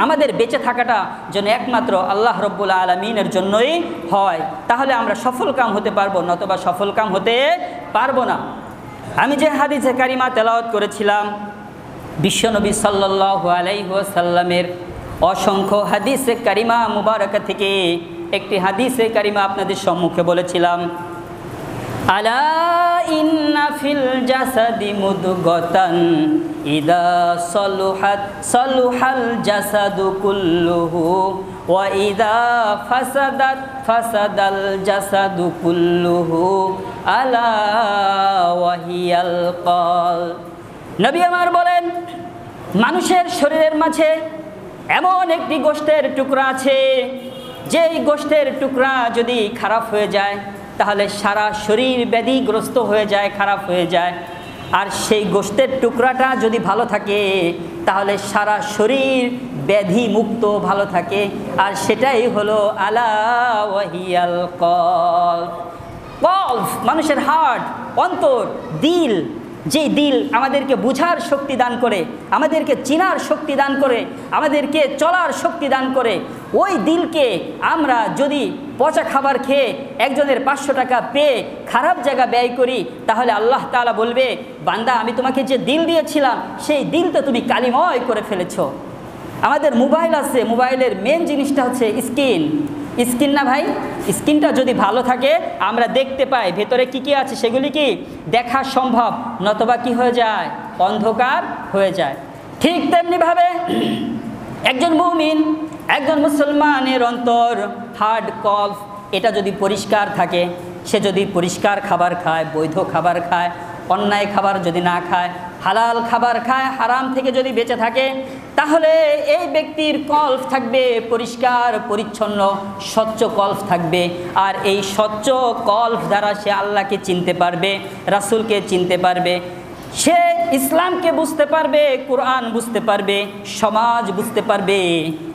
আমাদের বেঁচে থাকাটা যেন একমাত্র আল্লাহ রব্বুল আলামিনের জন্যই হয়, তাহলে আমরা সফল কাম হতে পারবো, নতুবা সফল কাম হতে পারবো না। আমি যে হাদিসে কারিমা তেলাওয়াত করেছিলাম, বিশ্বনবী সাল্লাল্লাহু আলাইহি ওয়াসাল্লামের অসংখ্য হাদিসে কারিমা মুবারাকা থেকে একটি হাদিসে কারিমা আপনাদের সম্মুখে বলেছিলাম, আলা ইন্না ফিল জাসাদি মুদগাতান ইদা সালুহাত সালুহাল জাসাদু কুল্লুহু ওয়া ইদা ফাসাদাত ফাসাদাল জাসাদু কুল্লুহু আলা ওয়াহিয়াল কলব। নবী আমার বলেন, মানুষের শরীরের মাঝে এমন একটি গোশতের টুকরা আছে, যেই গোশতের টুকরা যদি খারাপ হয়ে যায় তাহলে সারা শরীর ব্যাধিগ্রস্ত হয়ে যায়, খারাপ হয়ে যায়। আর সেই গোশতের টুকরাটা যদি ভালো থাকে তাহলে সারা শরীর ব্যাধি মুক্ত ভালো থাকে। আর সেটাই হলো আলা ওয়াহিয়াল কলব। কলব মানুষের হার্ট, অন্তর, দিল। যে দিল আমাদেরকে বুঝার শক্তি দান করে, আমাদেরকে চিনার শক্তি দান করে, আমাদেরকে চলার শক্তি দান করে, ওই দিলকে আমরা যদি পচা খাবার খেয়ে একজনের 500 টাকা পেয়ে খারাপ জায়গা ব্যয় করি, তাহলে আল্লাহ তাআলা বলবে, বান্দা আমি তোমাকে যে দিল দিয়েছিলাম সেই দিল তো তুমি কালিময় করে ফেলেছ। আমাদের মোবাইল আছে, মোবাইলের মেন জিনিসটা হচ্ছে স্ক্রিন। স্ক্রিন না ভাই? স্ক্রিনটা যদি ভালো থাকে আমরা দেখতে পাই ভেতরে কি কি আছে, সেগুলি কি দেখা সম্ভব, নতবা কি হয়ে যায়? অন্ধকার হয়ে যায়। ঠিক তেমনিভাবে একজন মুমিন, একজন মুসলমানের অন্তর, হার্ট, কলব, এটা যদি পরিষ্কার থাকে, সে যদি পরিষ্কার খাবার খায়, বৈধ খাবার খায়, অন্যায় খাবার যদি না খায়, হালাল খাবার খায়, হারাম থেকে যদি বেঁচে থাকে, তাহলে এই ব্যক্তির কলব থাকবে পরিষ্কার পরিচ্ছন্ন, স্বচ্ছ কলব থাকবে। আর এই স্বচ্ছ কলব দ্বারা সে আল্লাহকে চিনতে পারবে, রাসূলকে চিনতে পারবে, সে ইসলামকে বুঝতে পারবে, কোরআন বুঝতে পারবে, সমাজ বুঝতে পারবে।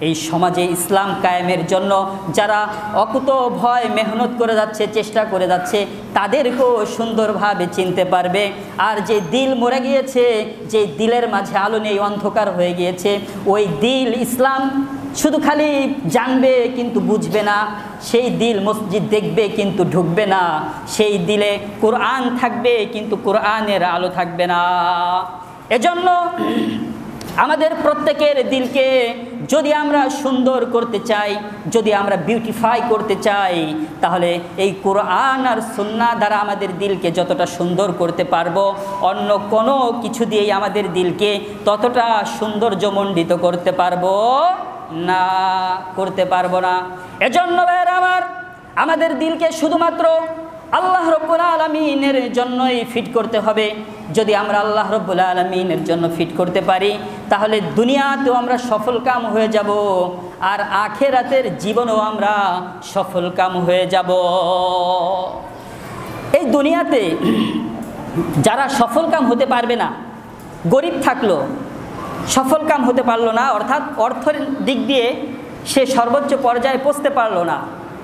এই সমাজে ইসলাম কায়েমের জন্য যারা অকুত ভয় মেহনত করে যাচ্ছে, চেষ্টা করে যাচ্ছে, তাদেরকেও সুন্দরভাবে চিনতে পারবে। আর যে দিল মরে গিয়েছে, যে দিলের মাঝে আলো নেই, অন্ধকার হয়ে গিয়েছে, ওই দিল ইসলাম শুধু খালি জানবে কিন্তু বুঝবে না, সেই দিল মসজিদ দেখবে কিন্তু ঢুকবে না, সেই দিলে কোরআন থাকবে কিন্তু কোরআনের আলো থাকবে না। এজন্য আমাদের প্রত্যেকের দিলকে যদি আমরা সুন্দর করতে চাই, যদি আমরা বিউটিফাই করতে চাই, তাহলে এই কোরআন আর সুন্নাহ দ্বারা আমাদের দিলকে যতটা সুন্দর করতে পারবো, অন্য কোনো কিছু দিয়েই আমাদের দিলকে ততটা সৌন্দর্যমণ্ডিত করতে পারবো না, করতে পারবো না। এজন্য ভাইরা আমার, আমাদের দিলকে শুধুমাত্র আল্লাহ রব্বুল আলামিনের জন্যই ফিট করতে হবে। যদি আমরা আল্লাহ রব্বুল আলামিনের জন্য ফিট করতে পারি, তাহলে দুনিয়াতেও আমরা সফলকাম হয়ে যাব, আর আখিরাতের জীবনেও আমরা সফলকাম হয়ে যাব। এই দুনিয়াতে যারা সফলকাম হতে পারবে না, গরিব থাকলো, সফলকাম হতে পারলো না, অর্থাৎ অর্থের দিক দিয়ে সে সর্বোচ্চ পর্যায়ে পৌঁছতে পারলো না,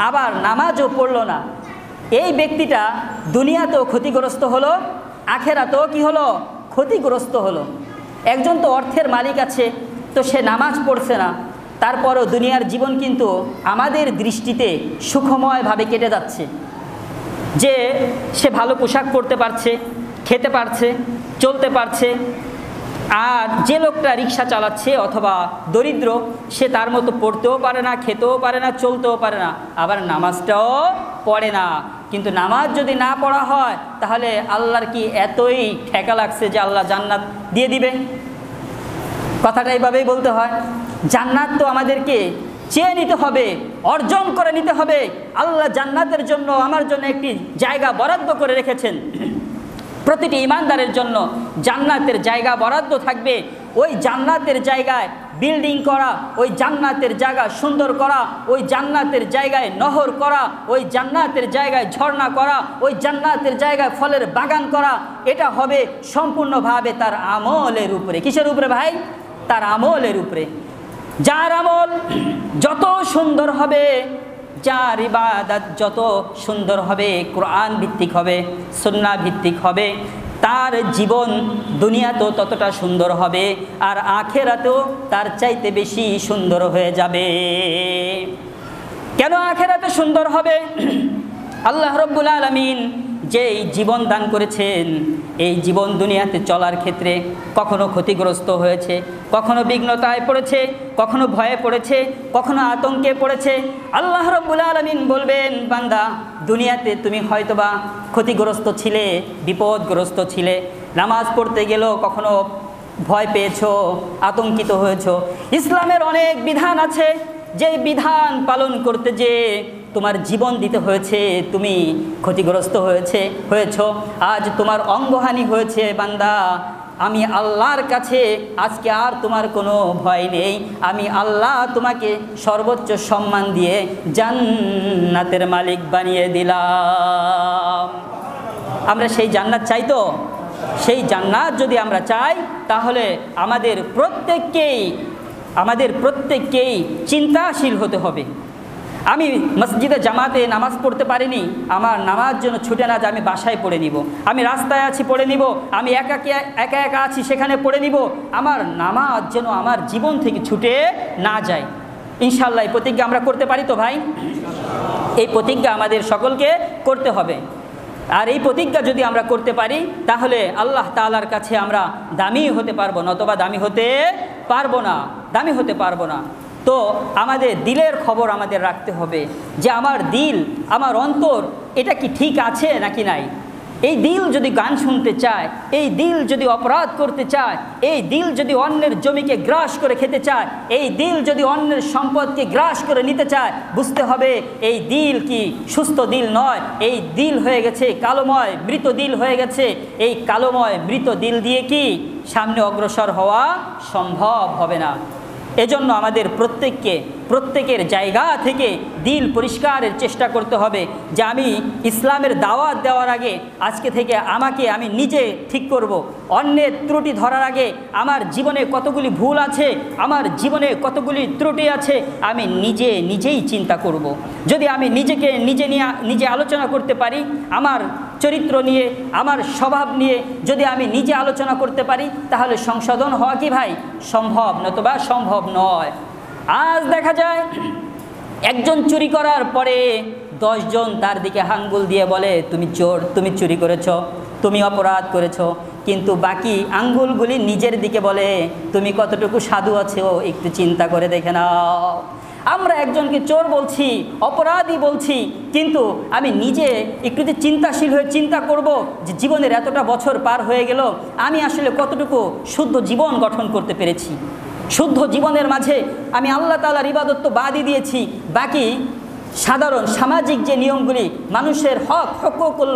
আবার নামাজও পড়লো না, এই ব্যক্তিটা দুনিয়াতেও ক্ষতিগ্রস্ত হলো, আখেরাতেও কি হলো? ক্ষতিগ্রস্ত হলো। একজন তো অর্থের মালিক আছে, তো সে নামাজ পড়ছে না, তারপরও দুনিয়ার জীবন কিন্তু আমাদের দৃষ্টিতে সুখময়ভাবে কেটে যাচ্ছে। যে সে ভালো পোশাক পরতে পারছে, খেতে পারছে, চলতে পারছে, আর যে লোকটা রিক্সা চালাচ্ছে অথবা দরিদ্র, সে তার মতো পড়তেও পারে না, খেতেও পারে না, চলতেও পারে না, আবার নামাজটাও পড়ে না। কিন্তু নামাজ যদি না পড়া হয়, তাহলে আল্লাহর কি এতই ঠেকা লাগছে যে আল্লাহ জান্নাত দিয়ে দিবে? কথাটা এইভাবেই বলতে হয়। জান্নাত তো আমাদেরকে চেয়ে নিতে হবে, অর্জন করে নিতে হবে। আল্লাহ জান্নাতের জন্য, আমার জন্য একটি জায়গা বরাদ্দ করে রেখেছেন। প্রতিটি ঈমানদারের জন্য জান্নাতের জায়গা বরাদ্দ থাকবে। ওই জান্নাতের জায়গায় বিল্ডিং করা, ওই জান্নাতের জায়গা সুন্দর করা, ওই জান্নাতের জায়গায় নহর করা, ওই জান্নাতের জায়গায় ঝর্ণা করা, ওই জান্নাতের জায়গায় ফলের বাগান করা, এটা হবে সম্পূর্ণভাবে তার আমলের উপরে। কিসের উপরে ভাই? তার আমলের উপরে। যার আমল যত সুন্দর হবে, যার ইবাদত যত সুন্দর হবে, কোরআন ভিত্তিক হবে, সুন্নাহ ভিত্তিক হবে, তার জীবন দুনিয়াতেও ততটা সুন্দর হবে, আর আখেরাতেও তার চাইতে বেশি সুন্দর হয়ে যাবে। কেন আখেরাতে সুন্দর হবে? আল্লাহ রব্বুল আলামিন যেই জীবন দান করেছেন, এই জীবন দুনিয়াতে চলার ক্ষেত্রে কখনো ক্ষতিগ্রস্ত হয়েছে, কখনো বিঘ্নতায় পড়েছে, কখনো ভয়ে পড়েছে, কখনো আতঙ্কে পড়েছে। আল্লাহ রব্বুল আলামিন বলবেন, বান্দা দুনিয়াতে তুমি হয়তোবা ক্ষতিগ্রস্ত ছিলে, বিপদগ্রস্ত ছিলে, নামাজ পড়তে গেলেও কখনো ভয় পেয়েছো, আতঙ্কিত হয়েছো। ইসলামের অনেক বিধান আছে, যেই বিধান পালন করতে যে তোমার জীবন দিতে হয়েছে, তুমি ক্ষতিগ্রস্ত হয়েছ, আজ তোমার অঙ্গহানি হয়েছে। বান্দা, আমি আল্লাহর কাছে আজকে আর তোমার কোনো ভয় নেই। আমি আল্লাহ তোমাকে সর্বোচ্চ সম্মান দিয়ে জান্নাতের মালিক বানিয়ে দিলাম। আমরা সেই জান্নাত চাই তো? সেই জান্নাত যদি আমরা চাই, তাহলে আমাদের প্রত্যেককেই আমাদের প্রত্যেককেই চিন্তাশীল হতে হবে। আমি মসজিদে জামাতে নামাজ পড়তে পারিনি, আমার নামাজ যেন ছুটে না যায়, আমি বাসায় পড়ে নিব। আমি রাস্তায় আছি পড়ে নিব, আমি একা একা আছি সেখানে পড়ে নিব। আমার নামাজ যেন আমার জীবন থেকে ছুটে না যায়। ইনশাআল্লাহ এই প্রতিজ্ঞা আমরা করতে পারি তো ভাই? এই প্রতিজ্ঞা আমাদের সকলকে করতে হবে। আর এই প্রতিজ্ঞা যদি আমরা করতে পারি তাহলে আল্লাহ তাআলার কাছে আমরা দামি হতে পারবো, নতবা দামি হতে পারবো না। তো আমাদের দিলের খবর আমাদের রাখতে হবে যে আমার দিল, আমার অন্তর এটা কি ঠিক আছে নাকি নাই। এই দিল যদি গান শুনতে চায়, এই দিল যদি অপরাধ করতে চায়, এই দিল যদি অন্যের জমিকে গ্রাস করে খেতে চায়, এই দিল যদি অন্যের সম্পদকে গ্রাস করে নিতে চায়, বুঝতে হবে এই দিল কি সুস্থ দিল নয়, এই দিল হয়ে গেছে কালোময় মৃত দিল হয়ে গেছে। এই কালোময় মৃত দিল দিয়ে কি সামনে অগ্রসর হওয়া সম্ভব হবে না। এজন্য আমাদের প্রত্যেকের জায়গা থেকে দিল পরিষ্কারের চেষ্টা করতে হবে যে আমি ইসলামের দাওয়াত দেওয়ার আগে আজকে থেকে আমি নিজে ঠিক করব। অন্যের ত্রুটি ধরার আগে আমার জীবনে কতগুলি ভুল আছে, আমার জীবনে কতগুলি ত্রুটি আছে, আমি নিজেই চিন্তা করব। যদি আমি নিজে আলোচনা করতে পারি, আমার চরিত্র নিয়ে, আমার স্বভাব নিয়ে যদি আমি নিজে আলোচনা করতে পারি, তাহলে সংশোধন হওয়া কি ভাই সম্ভব, নতুবা সম্ভব নয়। আজ দেখা যায় একজন চুরি করার পরে 10 জন তার দিকে আঙ্গুল দিয়ে বলে তুমি চোর, তুমি চুরি করেছ, তুমি অপরাধ করেছ, কিন্তু বাকি আঙ্গুলগুলি নিজের দিকে বলে তুমি কতটুকু সাধু আছো একটু চিন্তা করে দেখে নাও। আমরা একজনকে চোর বলছি, অপরাধী বলছি, কিন্তু আমি নিজে একটু যে চিন্তাশীল হয়ে চিন্তা করব যে জীবনের এতটা বছর পার হয়ে গেল, আমি আসলে কতটুকু শুদ্ধ জীবন গঠন করতে পেরেছি। শুদ্ধ জীবনের মাঝে আমি আল্লাহ তাআলার ইবাদত তো বাদই দিয়েছি, বাকি সাধারণ সামাজিক যে নিয়মগুলি, মানুষের হক, হুকুকুল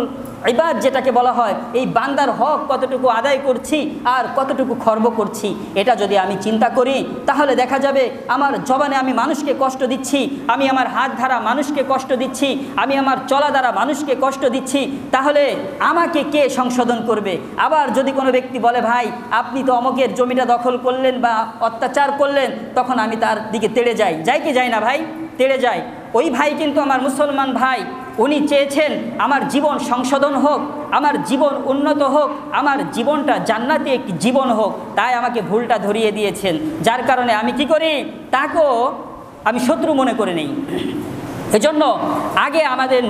ইবাদ যেটাকে বলা হয়, এই বান্দার হক কতটুকু আদায় করছি আর কতটুকু খর্ব করছি, এটা যদি আমি চিন্তা করি তাহলে দেখা যাবে আমার জবানে আমি মানুষকে কষ্ট দিচ্ছি, আমি আমার হাত দ্বারা মানুষকে কষ্ট দিচ্ছি, আমি আমার চলা দ্বারা মানুষকে কষ্ট দিচ্ছি, তাহলে আমাকে কে সংশোধন করবে? আবার যদি কোনো ব্যক্তি বলে ভাই আপনি তো অমুকের জমিটা দখল করলেন বা অত্যাচার করলেন, তখন আমি তার দিকে তেড়ে যাই কি যাই না ভাই? তেড়ে যাই। ওই ভাই কিন্তু আমার মুসলমান ভাই, উনি চেয়েছেন আমার জীবন সংশোধন হোক, আমার জীবন উন্নত হোক, আমার জীবনটা জান্নাতি একটি জীবন হোক, তাই আমাকে ভুলটা ধরিয়ে দিয়েছেন। যার কারণে আমি কি করি, তাকেও আমি শত্রু মনে করে নেই। এজন্য আগে আমাদের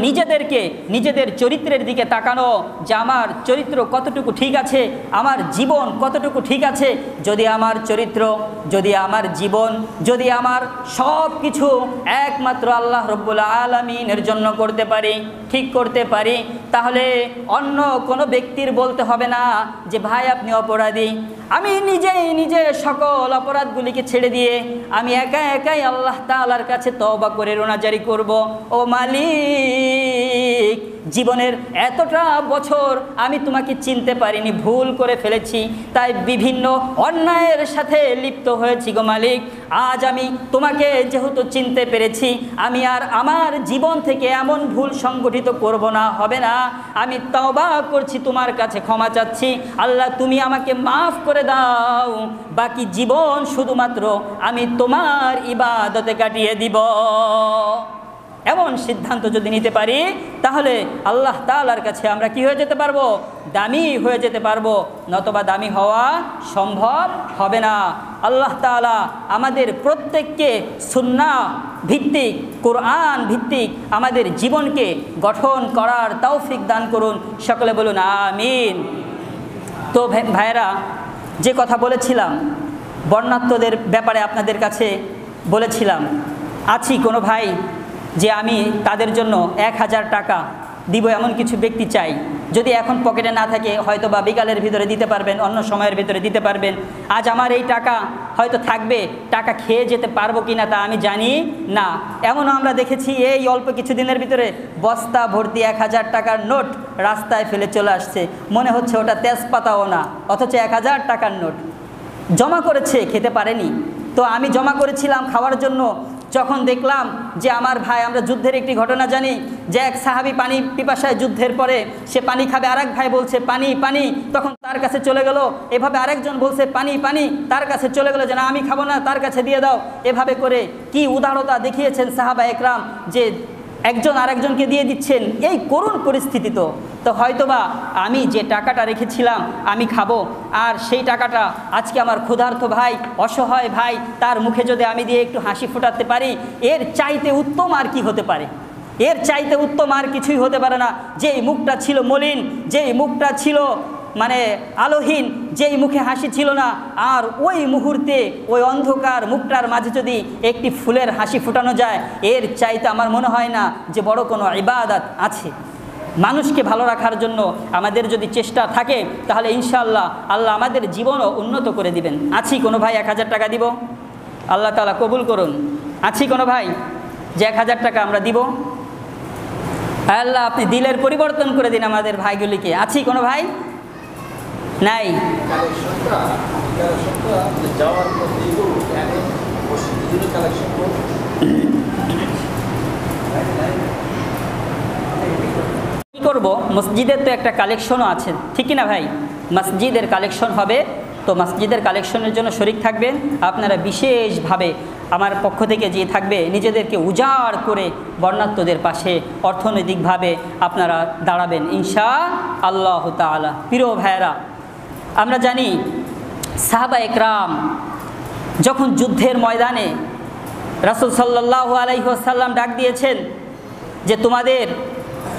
নিজেদের চরিত্রের দিকে তাকানো যে আমার চরিত্র কতটুকু ঠিক আছে, আমার জীবন কতটুকু ঠিক আছে। যদি আমার চরিত্র, যদি আমার জীবন, যদি আমার সব কিছু একমাত্র আল্লাহ রব্বুল আলামিনের জন্য করতে পারি, ঠিক করতে পারি, তাহলে অন্য কোনো ব্যক্তির বলতে হবে না যে ভাই আপনি অপরাধী। আমি নিজে সকল অপরাধগুলিকে ছেড়ে দিয়ে আমি একাই আল্লাহ তাআলার কাছে তওবা করে রোনাজারি করব। ও মালিক, জীবনের এতটা বছর আমি তোমাকে চিনতে পারিনি, ভুল করে ফেলেছি, তাই বিভিন্ন অন্যায়ের সাথে লিপ্ত হয়েছি গো মালিক। আজ আমি তোমাকে যেহেতু চিনতে পেরেছি, আমি আর আমার জীবন থেকে এমন ভুল সংগঠিত করব না, হবে না। আমি তওবা করছি, তোমার কাছে ক্ষমা চাচ্ছি। আল্লাহ তুমি আমাকে মাফ করে দাও, বাকি জীবন শুধুমাত্র আমি তোমার ইবাদতে কাটিয়ে দিব। এমন সিদ্ধান্ত যদি নিতে পারি তাহলে আল্লাহ তাআলার কাছে আমরা কি হয়ে যেতে পারবো, দামি হয়ে যেতে পারবো, নতবা দামি হওয়া সম্ভব হবে না। আল্লাহ তাআলা আমাদের প্রত্যেককে সুন্নাহ ভিত্তিক, কোরআন ভিত্তিক আমাদের জীবনকে গঠন করার তৌফিক দান করুন। সকলে বলুন আমিন। তো ভাইরা, যে কথা বলেছিলাম বর্ণাঢ্যদের ব্যাপারে আপনাদের কাছে বলেছিলাম, আছি কোনো ভাই যে আমি তাদের জন্য 1000 টাকা দিব, এমন কিছু ব্যক্তি চাই। যদি এখন পকেটে না থাকে হয়তো বা বিকালের ভিতরে দিতে পারবেন, অন্য সময়ের ভিতরে দিতে পারবেন। আজ আমার এই টাকা হয়তো থাকবে, টাকা খেয়ে যেতে পারবো কিনা তা আমি জানি না। এমনও আমরা দেখেছি এই অল্প কিছুদিনের ভিতরে বস্তা ভর্তি 1000 টাকার নোট রাস্তায় ফেলে চলে আসছে, মনে হচ্ছে ওটা তেজপাতাও না, অথচ 1000 টাকার নোট জমা করেছে, খেতে পারেনি। তো আমি জমা করেছিলাম খাওয়ার জন্য, যখন দেখলাম যে আমার ভাই, আমরা যুদ্ধের একটি ঘটনা জানি যে এক সাহাবী পানি পিপাসায় যুদ্ধের পরে সে পানি খাবে, আরেক ভাই বলছে পানি পানি, তখন তার কাছে চলে গেল। এভাবে আরেকজন বলছে পানি পানি, তার কাছে চলে গেল যে না আমি খাবো না, তার কাছে দিয়ে দাও। এভাবে করে কি উদারতা দেখিয়েছেন সাহাবা একরাম, যে একজন আরেকজনকে দিয়ে দিচ্ছেন। এই করুণ পরিস্থিতি তো হয়তোবা আমি যে টাকাটা রেখেছিলাম আমি খাবো, আর সেই টাকাটা আজকে আমার ক্ষুধার্ত ভাই, অসহায় ভাই, তার মুখে যদি আমি দিয়ে একটু হাসি ফোটাতে পারি, এর চাইতে উত্তম আর কি হতে পারে? এর চাইতে উত্তম আর কিছুই হতে পারে না। যেই মুখটা ছিল মলিন, যেই মুখটা ছিল মানে আলোহীন, যেই মুখে হাসি ছিল না, আর ওই মুহূর্তে ওই অন্ধকার মুখটার মাঝে যদি একটি ফুলের হাসি ফোটানো যায়, এর চাইতে আমার মনে হয় না যে বড় কোনো ইবাদত আছে। মানুষকে ভালো রাখার জন্য আমাদের যদি চেষ্টা থাকে তাহলে ইনশাআল্লাহ আল্লাহ আমাদের জীবনও উন্নত করে দিবেন। আছি কোনো ভাই 1000 টাকা দিব? আল্লাহ তাআলা কবুল করুন। আছি কোনো ভাই যে 1000 টাকা আমরা দিব? আল্লাহ আপনি দিলের পরিবর্তন করে দিন আমাদের ভাইগুলিকে। আছি কোনো ভাই? নাই? কি করব? মসজিদের তো একটা কালেকশনও আছে, ঠিক কি না ভাই? মসজিদের কালেকশন হবে, তো মসজিদের কালেকশনের জন্য শরীক থাকবেন আপনারা। বিশেষভাবে আমার পক্ষ থেকে যে থাকবে, নিজেদেরকে উজাড় করে বর্ণাঢ্যদের পাশে অর্থনৈতিকভাবে আপনারা দাঁড়াবেন ইনশাআল্লাহ তাআলা। প্রিয় ভাইয়েরা, আমরা জানি সাহাবা একরাম যখন যুদ্ধের ময়দানে রাসূল সাল্লাল্লাহু আলাইহি ওয়াসাল্লাম ডাক দিয়েছেন যে তোমাদের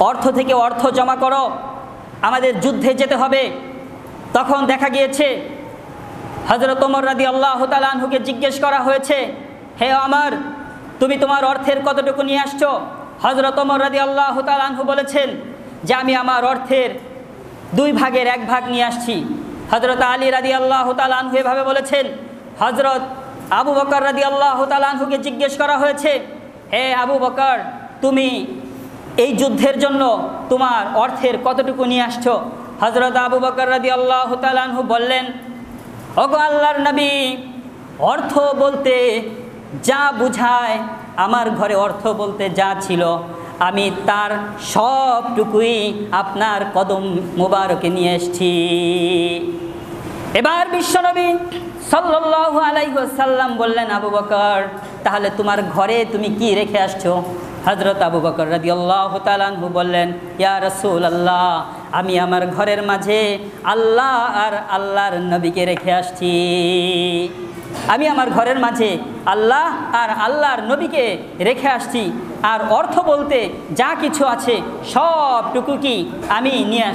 অর্থ থেকে অর্থ জমা করো, আমাদের যুদ্ধে যেতে হবে, তখন দেখা গিয়েছে হযরত ওমর রাদিয়াল্লাহু তাআলা আনহুকে জিজ্ঞেস করা হয়েছে, হে ওমর, তুমি তোমার অর্থের কতটুকু নিয়ে আসছো? হযরত ওমর রাদিয়াল্লাহু তাআলা আনহু বলেছেন যে আমি আমার অর্থের 2 ভাগের 1 ভাগ নিয়ে আসছি। হযরত আলী রাদিয়াল্লাহু তাআলা আনহু এভাবে বলেছেন। হযরত আবু বকর রাদিয়াল্লাহু তাআলা আনহুকে জিজ্ঞেস করা হয়েছে, হে আবু বকর, তুমি এই যুদ্ধের জন্য তোমার অর্থের কতটুকু নিয়ে আসছো? হযরত আবু বকর রাদিয়াল্লাহু তাআলা আনহু বললেন, ওগো আল্লাহর নবী, অর্থ বলতে যা বুঝায়, আমার ঘরে অর্থ বলতে যা ছিল আমি তার সবটুকুই আপনার কদম মোবারকে নিয়ে এসেছি। এবার বিশ্বনবী সাল্লাল্লাহু আলাইহি ওয়াসাল্লাম বললেন, আবু বকর, তাহলে তোমার ঘরে তুমি কি রেখে আসছো? হযরত আবু বকর রাদিয়াল্লাহু তাআলা আনহু বললেন, ইয়া রাসূলুল্লাহ, আমি আমার ঘরের মাঝে আল্লাহ আর আল্লাহর নবীকে রেখে আসছি। আমি আমার ঘরের মাঝে আল্লাহ আর আল্লাহর নবীকে রেখে আসছি, আর অর্থ বলতে যা কিছু আছে সবটুকু কি আমি নিয়ে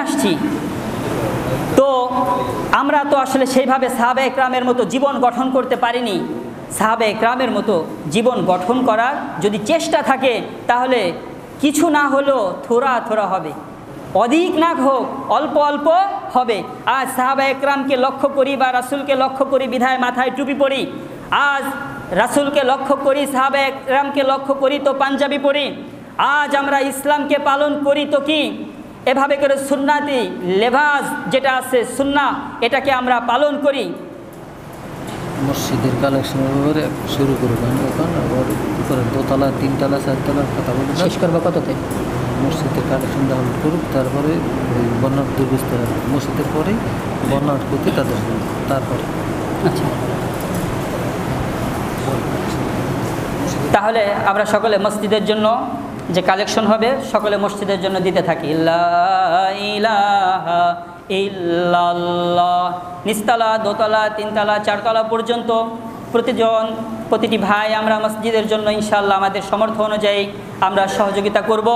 আসছি। তো আমরা তো আসলে সেইভাবে সাহাবা একরামের মতো জীবন গঠন করতে পারিনি। সাহাবা একরামের মতো জীবন গঠন করার যদি চেষ্টা থাকে তাহলে কিছু না হলেও থোড়া থোড়া হবে, অধিক না হোক অল্প অল্প হবে। আজ সাহাবা একরামকে লক্ষ্য করি বা রাসূলকে লক্ষ্য করি বিধায় মাথায় টুপি পরি। আজ রাসূলকে লক্ষ্য করি, সাহাবা একরামকে লক্ষ্য করি তো পাঞ্জাবি পরি। আজ আমরা ইসলামকে পালন করি তো কি এভাবে করে সুন্নাতি লেবাস যেটা আছে সুন্নাহ, এটাকে আমরা পালন করি। মসজিদের কালেকশনের ব্যাপারে শুরু করবেন এখন, আবার উপরে 2 তলা 3 তলা 4 তলার কথা বলবেন। শেষ করবো কততে? মসজিদের কালেকশন ডাউন করুক, তারপরে ওই বর্ণাঢ্য বুঝতে হবে। মসজিদের পরেই বর্ণাঢ্য করতে তাদের তারপরে। আচ্ছা, তাহলে আমরা সকলে মসজিদের জন্য যে কালেকশন হবে সকলে মসজিদের জন্য দিতে থাকি। লা ইলাহা ইল্লাল্লাহ। নিচতলা, দোতলা, 3 তলা, 4 তলা পর্যন্ত প্রতিটি ভাই আমরা মসজিদের জন্য ইনশাআল্লাহ আমাদের সামর্থ্য অনুযায়ী আমরা সহযোগিতা করব।